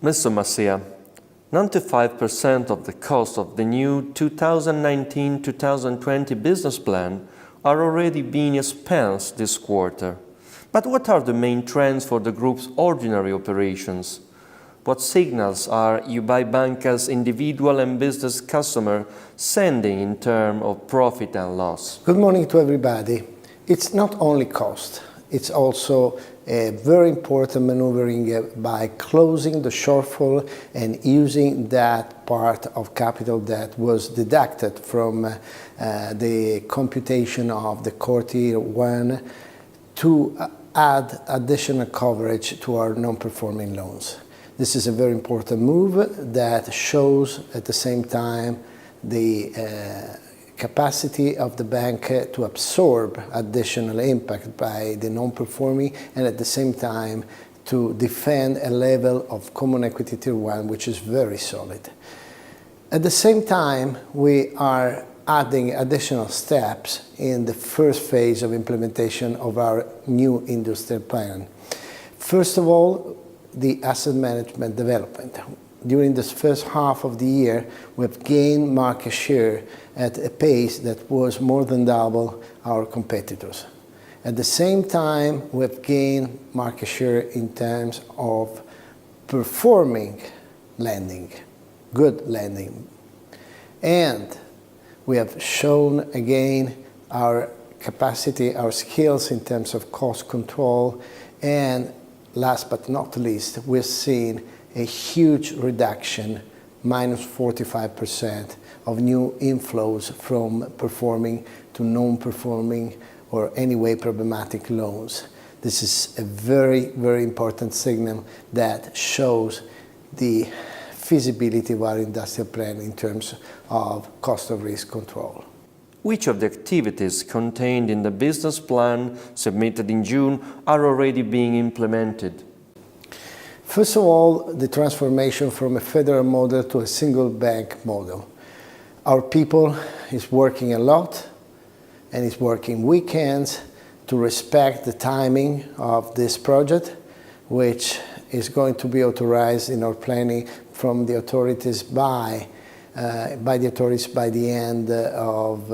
Mr. Massiah, 95% of the cost of the new 2019-2020 business plan are already being expensed this quarter. But what are the main trends for the group's ordinary operations? What signals are UBI Banca's individual and business customer sending in terms of profit and loss? Good morning to everybody. It's not only cost, it's also a very important maneuvering by closing the shortfall and using that part of capital that was deducted from the computation of the Core Tier 1 to add additional coverage to our non-performing loans. This is a very important move that shows at the same time the capacity of the bank to absorb additional impact by the non-performing and at the same time to defend a level of Common Equity Tier 1 which is very solid. At the same time, we are adding additional steps in the first phase of implementation of our new industrial plan. First of all, the asset management development. During this first half of the year, we've gained market share at a pace that was more than double our competitors. At the same time, we've gained market share in terms of performing lending, good lending. And we have shown again our capacity, our skills in terms of cost control, and last but not least, we've seen a huge reduction, minus 45% of new inflows from performing to non-performing or anyway problematic loans. This is a very, very important signal that shows the feasibility of our industrial plan in terms of cost of risk control. Which of the activities contained in the business plan submitted in June are already being implemented? First of all, the transformation from a federal model to a single bank model. Our people is working a lot and is working weekends to respect the timing of this project, which is going to be authorized in our planning from the authorities by the end of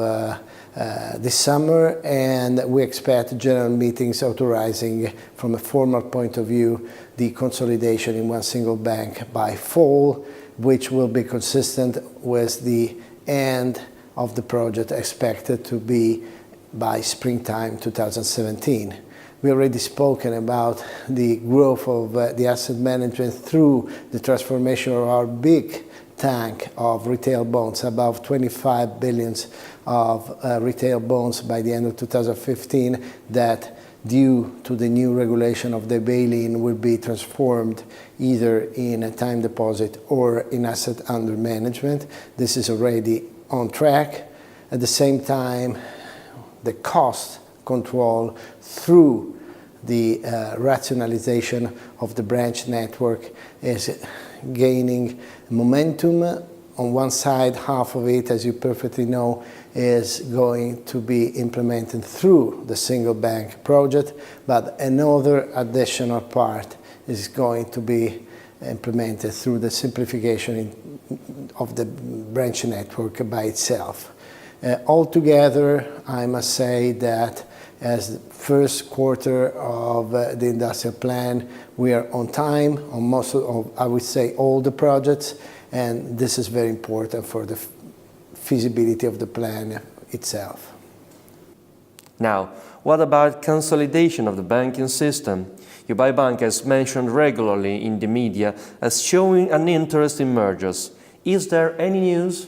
this summer, and we expect general meetings authorizing from a formal point of view the consolidation in one single bank by fall, which will be consistent with the end of the project expected to be by springtime 2017. We already spoken about the growth of the asset management through the transformation of our big tank of retail bonds, above 25 billion of retail bonds by the end of 2015, that due to the new regulation of the bail-in will be transformed either in a time deposit or in asset under management. This is already on track. At the same time, the cost control through the rationalization of the branch network is gaining momentum. On one side, half of it, as you perfectly know, is going to be implemented through the single bank project, but another additional part is going to be implemented through the simplification of the branch network by itself. Altogether, I must say that as the first quarter of the industrial plan, we are on time on most of, I would say, all the projects, and this is very important for the feasibility of the plan itself. Now, what about consolidation of the banking system? UBI Banca is mentioned regularly in the media as showing an interest in mergers. Is there any news?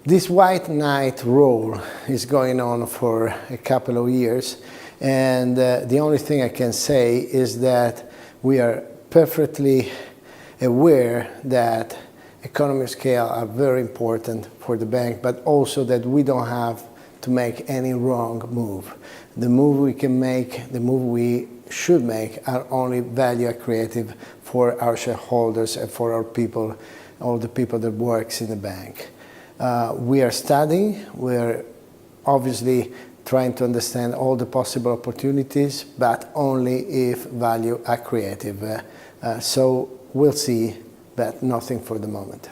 This white knight role is going on for a couple of years, and the only thing I can say is that we are perfectly aware that economies of scale are very important for the bank, but also that we don't have to make any wrong move. The move we can make, the move we should make, are only value accretive for our shareholders and for our people, all the people that works in the bank. We are studying, we're obviously trying to understand all the possible opportunities, but only if value accretive. So we'll see, but nothing for the moment.